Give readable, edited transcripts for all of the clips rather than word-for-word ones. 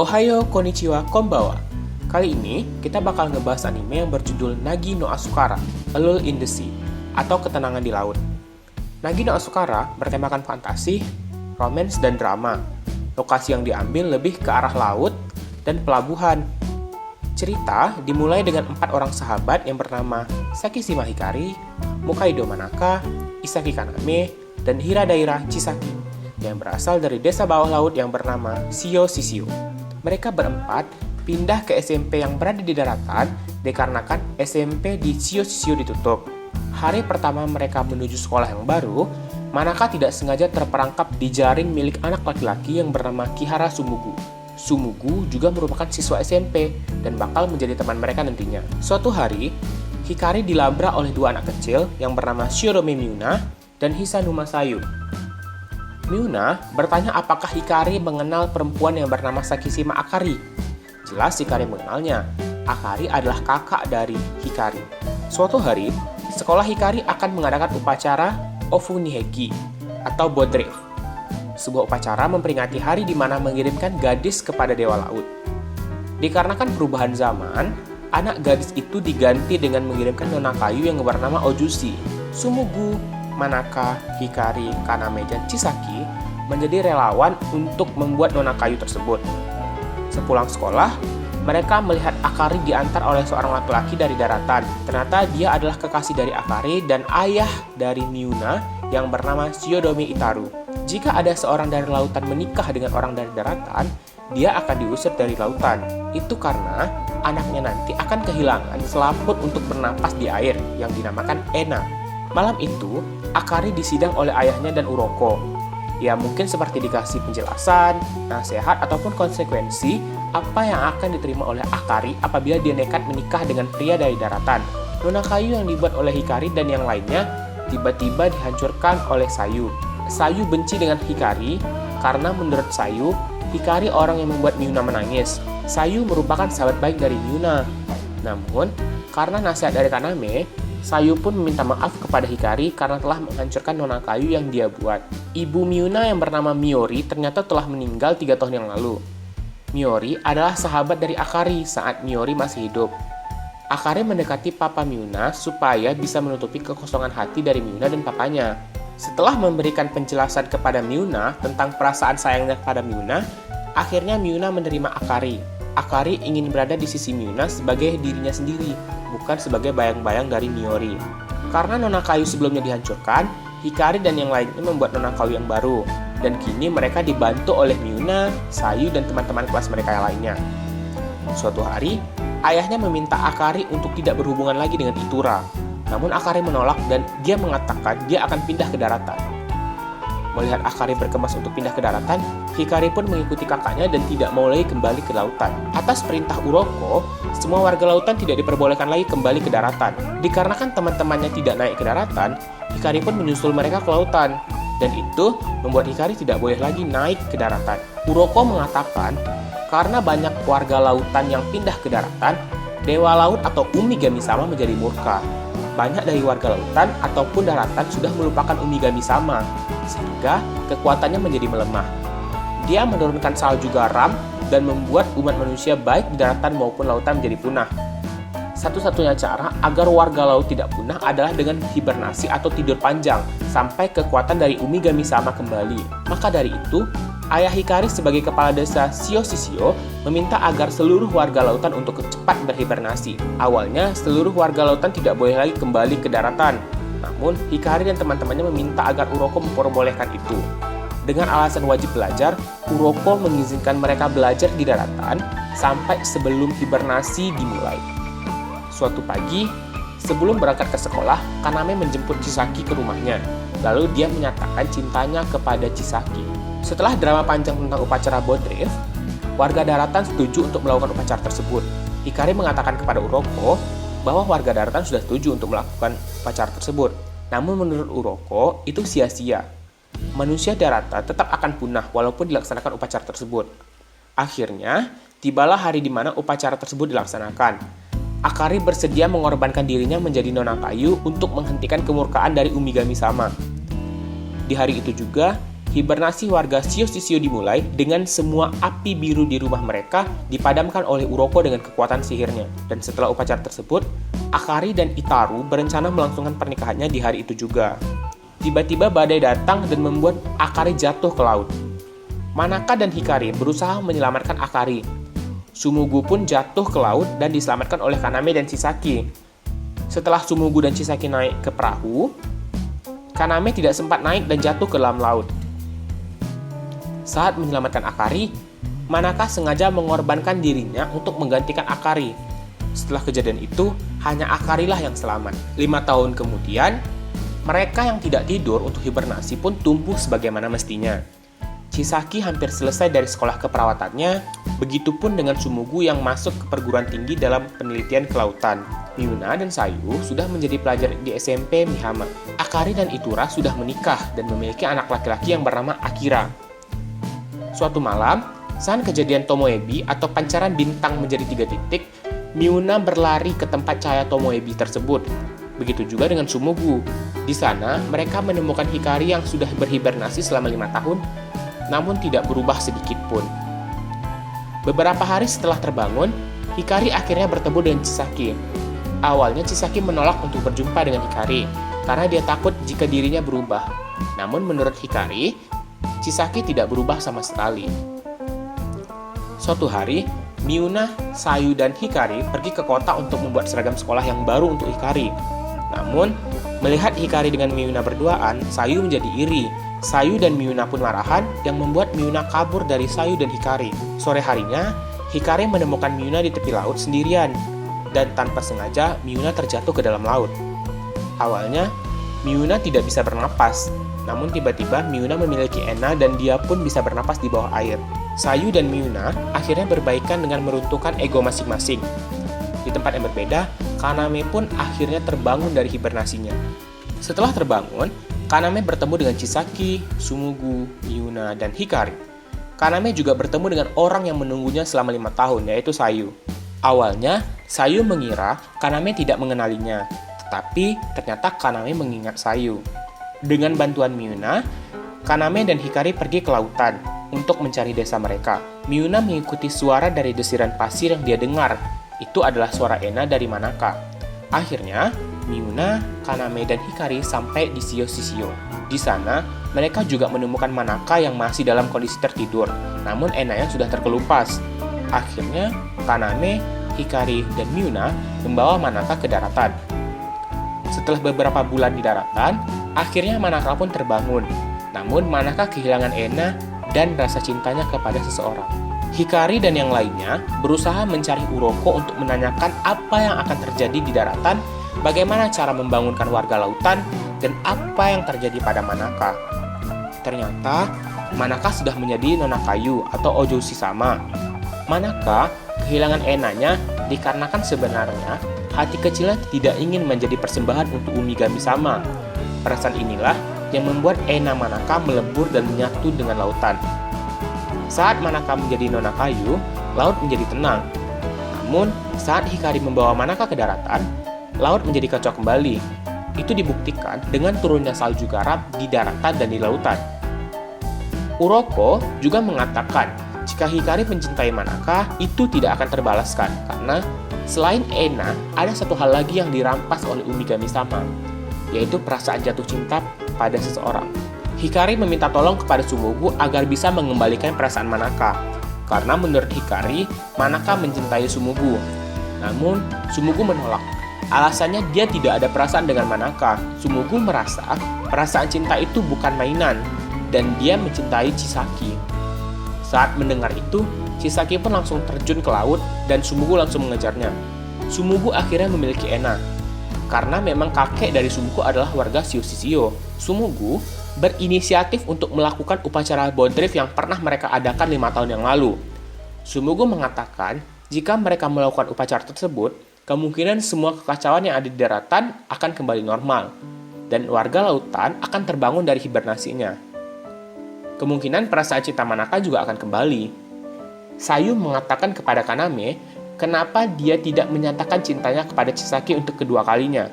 Ohayo konnichiwa konbawa. Kali ini kita bakal ngebahas anime yang berjudul Nagi no Asukara, A Lull in the Sea, atau Ketenangan di Laut. Nagi no Asukara bertemakan fantasi, romance, dan drama. Lokasi yang diambil lebih ke arah laut dan pelabuhan. Cerita dimulai dengan 4 orang sahabat yang bernama Sakishima Hikari, Mukaido Manaka, Isaki Kaname, dan Hiradaira Chisaki yang berasal dari desa bawah laut yang bernama Shio Shishio. Mereka berempat pindah ke SMP yang berada di daratan dikarenakan SMP di Shio Shishio ditutup. Hari pertama mereka menuju sekolah yang baru, Manaka tidak sengaja terperangkap di jaring milik anak laki-laki yang bernama Kihara Sumugu. Sumugu juga merupakan siswa SMP dan bakal menjadi teman mereka nantinya. Suatu hari, Hikari dilabrak oleh 2 anak kecil yang bernama Shirome Miuna dan Hisanuma Sayu. Miuna bertanya apakah Hikari mengenal perempuan yang bernama Sakishima Akari. Jelas Hikari mengenalnya. Akari adalah kakak dari Hikari. Suatu hari, sekolah Hikari akan mengadakan upacara Ofuniheki atau boat drift. Sebuah upacara memperingati hari di mana mengirimkan gadis kepada Dewa Laut. Dikarenakan perubahan zaman, anak gadis itu diganti dengan mengirimkan nona kayu yang bernama Ojushi. Sumugu, Manaka, Hikari, Kaname, dan Chisaki menjadi relawan untuk membuat nona kayu tersebut. Sepulang sekolah, mereka melihat Akari diantar oleh seorang laki-laki dari daratan. Ternyata dia adalah kekasih dari Akari dan ayah dari Miuna yang bernama Shiodome Itaru. Jika ada seorang dari lautan menikah dengan orang dari daratan, dia akan diusir dari lautan. Itu karena anaknya nanti akan kehilangan selaput untuk bernapas di air yang dinamakan Ena. Malam itu, Akari disidang oleh ayahnya dan Uroko. Ya mungkin seperti dikasih penjelasan, nasihat, ataupun konsekuensi apa yang akan diterima oleh Akari apabila dia nekat menikah dengan pria dari daratan. Nona kayu yang dibuat oleh Hikari dan yang lainnya tiba-tiba dihancurkan oleh Sayu. Sayu benci dengan Hikari karena menurut Sayu, Hikari orang yang membuat Miuna menangis. Sayu merupakan sahabat baik dari Miuna. Namun, karena nasihat dari Kaname, Sayu pun meminta maaf kepada Hikari karena telah menghancurkan nona kayu yang dia buat. Ibu Miuna yang bernama Miori ternyata telah meninggal 3 tahun yang lalu. Miori adalah sahabat dari Akari saat Miori masih hidup. Akari mendekati papa Miuna supaya bisa menutupi kekosongan hati dari Miuna dan papanya. Setelah memberikan penjelasan kepada Miuna tentang perasaan sayangnya kepada Miuna, akhirnya Miuna menerima Akari. Akari ingin berada di sisi Miuna sebagai dirinya sendiri, bukan sebagai bayang-bayang dari Miori. Karena nona kayu sebelumnya dihancurkan, Hikari dan yang lainnya membuat nona kayu yang baru. Dan kini mereka dibantu oleh Miuna, Sayu, dan teman-teman kelas mereka yang lainnya. Suatu hari, ayahnya meminta Akari untuk tidak berhubungan lagi dengan Itura. Namun Akari menolak dan dia mengatakan dia akan pindah ke daratan. Melihat Akari berkemas untuk pindah ke daratan, Hikari pun mengikuti kakaknya dan tidak mau lagi kembali ke lautan. Atas perintah Uroko, semua warga lautan tidak diperbolehkan lagi kembali ke daratan. Dikarenakan teman-temannya tidak naik ke daratan, Hikari pun menyusul mereka ke lautan. Dan itu membuat Hikari tidak boleh lagi naik ke daratan. Uroko mengatakan, karena banyak warga lautan yang pindah ke daratan, Dewa Laut atau Umigami Sama menjadi murka. Banyak dari warga lautan ataupun daratan sudah melupakan Umigami Sama, sehingga kekuatannya menjadi melemah. Dia menurunkan salju garam dan membuat umat manusia baik di daratan maupun lautan menjadi punah. Satu-satunya cara agar warga laut tidak punah adalah dengan hibernasi atau tidur panjang sampai kekuatan dari Umigami Sama kembali. Maka dari itu, ayah Hikari sebagai kepala desa Shio Shishio meminta agar seluruh warga lautan untuk cepat berhibernasi. Awalnya, seluruh warga lautan tidak boleh lagi kembali ke daratan. Namun, Hikari dan teman-temannya meminta agar Uroko memperbolehkan itu. Dengan alasan wajib belajar, Uroko mengizinkan mereka belajar di daratan sampai sebelum hibernasi dimulai. Suatu pagi, sebelum berangkat ke sekolah, Kaname menjemput Chisaki ke rumahnya. Lalu dia menyatakan cintanya kepada Chisaki. Setelah drama panjang tentang upacara boat drift, warga daratan setuju untuk melakukan upacara tersebut. Hikari mengatakan kepada Uroko bahwa warga daratan sudah setuju untuk melakukan upacara tersebut. Namun menurut Uroko, itu sia-sia. Manusia daratan tetap akan punah walaupun dilaksanakan upacara tersebut. Akhirnya, tibalah hari di mana upacara tersebut dilaksanakan. Akari bersedia mengorbankan dirinya menjadi nona kayu untuk menghentikan kemurkaan dari Umigami Sama. Di hari itu juga, hibernasi warga Shio Shishio dimulai dengan semua api biru di rumah mereka dipadamkan oleh Uroko dengan kekuatan sihirnya. Dan setelah upacara tersebut, Akari dan Itaru berencana melangsungkan pernikahannya di hari itu juga. Tiba-tiba badai datang dan membuat Akari jatuh ke laut. Manaka dan Hikari berusaha menyelamatkan Akari. Sumugu pun jatuh ke laut dan diselamatkan oleh Kaname dan Chisaki. Setelah Sumugu dan Chisaki naik ke perahu, Kaname tidak sempat naik dan jatuh ke dalam laut. Saat menyelamatkan Akari, Manaka sengaja mengorbankan dirinya untuk menggantikan Akari. Setelah kejadian itu, hanya Akari lah yang selamat. 5 tahun kemudian, mereka yang tidak tidur untuk hibernasi pun tumbuh sebagaimana mestinya. Chisaki hampir selesai dari sekolah keperawatannya, begitupun dengan Sumugu yang masuk ke perguruan tinggi dalam penelitian kelautan. Miuna dan Sayu sudah menjadi pelajar di SMP Mihama. Akari dan Itura sudah menikah dan memiliki anak laki-laki yang bernama Akira. Suatu malam, saat kejadian Tomoebi atau pancaran bintang menjadi 3 titik, Miuna berlari ke tempat cahaya Tomoebi tersebut. Begitu juga dengan Sumugu. Di sana, mereka menemukan Hikari yang sudah berhibernasi selama 5 tahun, namun tidak berubah sedikit pun. Beberapa hari setelah terbangun, Hikari akhirnya bertemu dengan Chisaki. Awalnya Chisaki menolak untuk berjumpa dengan Hikari, karena dia takut jika dirinya berubah. Namun menurut Hikari, Chisaki tidak berubah sama sekali. Suatu hari, Miuna, Sayu, dan Hikari pergi ke kota untuk membuat seragam sekolah yang baru untuk Hikari. Namun, melihat Hikari dengan Miuna berduaan, Sayu menjadi iri. Sayu dan Miuna pun marahan yang membuat Miuna kabur dari Sayu dan Hikari. Sore harinya, Hikari menemukan Miuna di tepi laut sendirian. Dan tanpa sengaja, Miuna terjatuh ke dalam laut. Awalnya, Miuna tidak bisa bernapas. Namun tiba-tiba Miuna memiliki Ena dan dia pun bisa bernapas di bawah air. Sayu dan Miuna akhirnya berbaikan dengan meruntuhkan ego masing-masing. Di tempat yang berbeda, Kaname pun akhirnya terbangun dari hibernasinya. Setelah terbangun, Kaname bertemu dengan Chisaki, Sumugu, Miuna, dan Hikari. Kaname juga bertemu dengan orang yang menunggunya selama 5 tahun, yaitu Sayu. Awalnya, Sayu mengira Kaname tidak mengenalinya, tetapi ternyata Kaname mengingat Sayu. Dengan bantuan Miuna, Kaname dan Hikari pergi ke lautan untuk mencari desa mereka. Miuna mengikuti suara dari desiran pasir yang dia dengar. Itu adalah suara Ena dari Manaka. Akhirnya, Miuna, Kaname, dan Hikari sampai di Shio Shishio. Di sana, mereka juga menemukan Manaka yang masih dalam kondisi tertidur, namun Enanya sudah terkelupas. Akhirnya, Kaname, Hikari, dan Miuna membawa Manaka ke daratan. Setelah beberapa bulan di daratan, akhirnya Manaka pun terbangun. Namun Manaka kehilangan Ena dan rasa cintanya kepada seseorang. Hikari dan yang lainnya berusaha mencari Uroko untuk menanyakan apa yang akan terjadi di daratan, bagaimana cara membangunkan warga lautan, dan apa yang terjadi pada Manaka. Ternyata, Manaka sudah menjadi nona kayu atau Ojoushi sama. Manaka kehilangan Enanya dikarenakan sebenarnya hati kecilnya tidak ingin menjadi persembahan untuk Umigami sama. Perasaan inilah yang membuat Ena Manaka melebur dan menyatu dengan lautan. Saat Manaka menjadi nona kayu, laut menjadi tenang. Namun, saat Hikari membawa Manaka ke daratan, laut menjadi kacau kembali. Itu dibuktikan dengan turunnya salju garam di daratan dan di lautan. Uroko juga mengatakan jika Hikari mencintai Manaka, itu tidak akan terbalaskan karena selain Ena, ada satu hal lagi yang dirampas oleh Umigami sama, yaitu perasaan jatuh cinta pada seseorang. Hikari meminta tolong kepada Sumugu agar bisa mengembalikan perasaan Manaka, karena menurut Hikari, Manaka mencintai Sumugu. Namun, Sumugu menolak. Alasannya dia tidak ada perasaan dengan Manaka. Sumugu merasa perasaan cinta itu bukan mainan, dan dia mencintai Chisaki. Saat mendengar itu, Chisaki pun langsung terjun ke laut dan Sumugu langsung mengejarnya. Sumugu akhirnya memiliki Ena. Karena memang kakek dari Sumugu adalah warga Shio Shishio. Sumugu berinisiatif untuk melakukan upacara boat drift yang pernah mereka adakan 5 tahun yang lalu. Sumugu mengatakan jika mereka melakukan upacara tersebut, kemungkinan semua kekacauan yang ada di daratan akan kembali normal, dan warga lautan akan terbangun dari hibernasinya. Kemungkinan perasaan cinta Manaka juga akan kembali. Sayu mengatakan kepada Kaname, kenapa dia tidak menyatakan cintanya kepada Chisaki untuk kedua kalinya.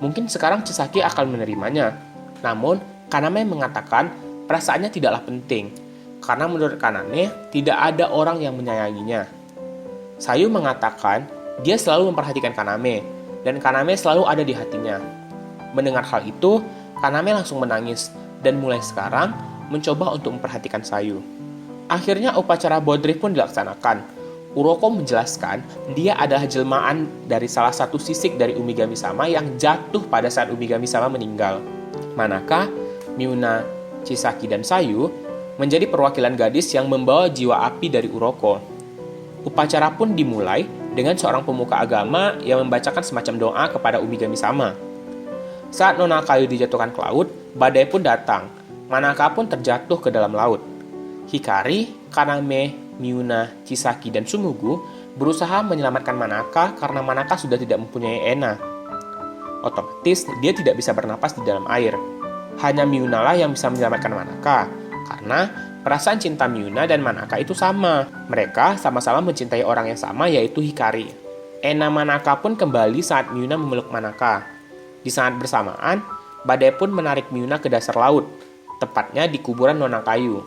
Mungkin sekarang Chisaki akan menerimanya. Namun, Kaname mengatakan perasaannya tidaklah penting, karena menurut Kaname, tidak ada orang yang menyayanginya. Sayu mengatakan, dia selalu memperhatikan Kaname, dan Kaname selalu ada di hatinya. Mendengar hal itu, Kaname langsung menangis, dan mulai sekarang, mencoba untuk memperhatikan Sayu. Akhirnya upacara Bodrih pun dilaksanakan. Uroko menjelaskan, dia adalah jelmaan dari salah satu sisik dari Umigami-sama yang jatuh pada saat Umigami-sama meninggal. Manaka, Miuna, Chisaki, dan Sayu menjadi perwakilan gadis yang membawa jiwa api dari Uroko. Upacara pun dimulai dengan seorang pemuka agama yang membacakan semacam doa kepada Umigami-sama. Saat Nona Kayu dijatuhkan ke laut, badai pun datang. Manaka pun terjatuh ke dalam laut. Hikari, Kaname, Miuna, Chisaki, dan Sumugu berusaha menyelamatkan Manaka karena Manaka sudah tidak mempunyai ena. Otomatis, dia tidak bisa bernapas di dalam air. Hanya Miuna lah yang bisa menyelamatkan Manaka, karena perasaan cinta Miuna dan Manaka itu sama. Mereka sama-sama mencintai orang yang sama, yaitu Hikari. Ena Manaka pun kembali saat Miuna memeluk Manaka. Di saat bersamaan, badai pun menarik Miuna ke dasar laut, tepatnya di kuburan Nona Kayu.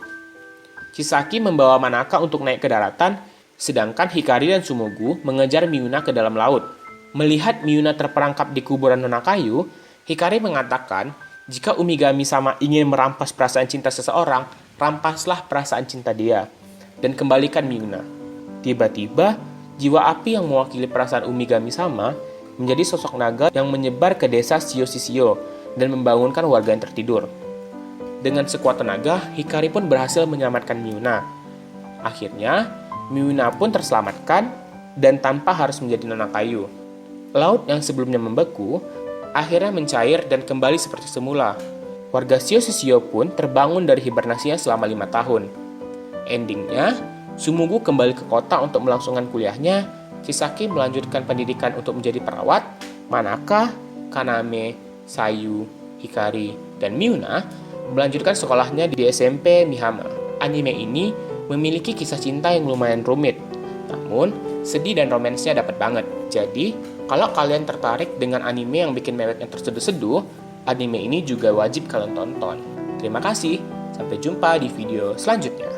Chisaki membawa Manaka untuk naik ke daratan, sedangkan Hikari dan Sumugu mengejar Miuna ke dalam laut. Melihat Miuna terperangkap di kuburan Nona Kayu, Hikari mengatakan, jika Umigami-sama ingin merampas perasaan cinta seseorang, rampaslah perasaan cinta dia, dan kembalikan Miuna. Tiba-tiba, jiwa api yang mewakili perasaan Umigami-sama menjadi sosok naga yang menyebar ke desa Shio-Shishio dan membangunkan warga yang tertidur. Dengan sekuat tenaga, Hikari pun berhasil menyelamatkan Miuna. Akhirnya, Miuna pun terselamatkan dan tanpa harus menjadi Nona Kayu. Laut yang sebelumnya membeku, akhirnya mencair dan kembali seperti semula. Warga Shio-Shishio pun terbangun dari hibernasinya selama 5 tahun. Endingnya, Sumugu kembali ke kota untuk melangsungkan kuliahnya, Chisaki melanjutkan pendidikan untuk menjadi perawat, Manaka, Kaname, Sayu, Hikari, dan Miuna melanjutkan sekolahnya di SMP Mihama. Anime ini memiliki kisah cinta yang lumayan rumit, namun sedih dan romansnya dapat banget. Jadi, kalau kalian tertarik dengan anime yang bikin meweknya terseduh-seduh, anime ini juga wajib kalian tonton. Terima kasih, sampai jumpa di video selanjutnya.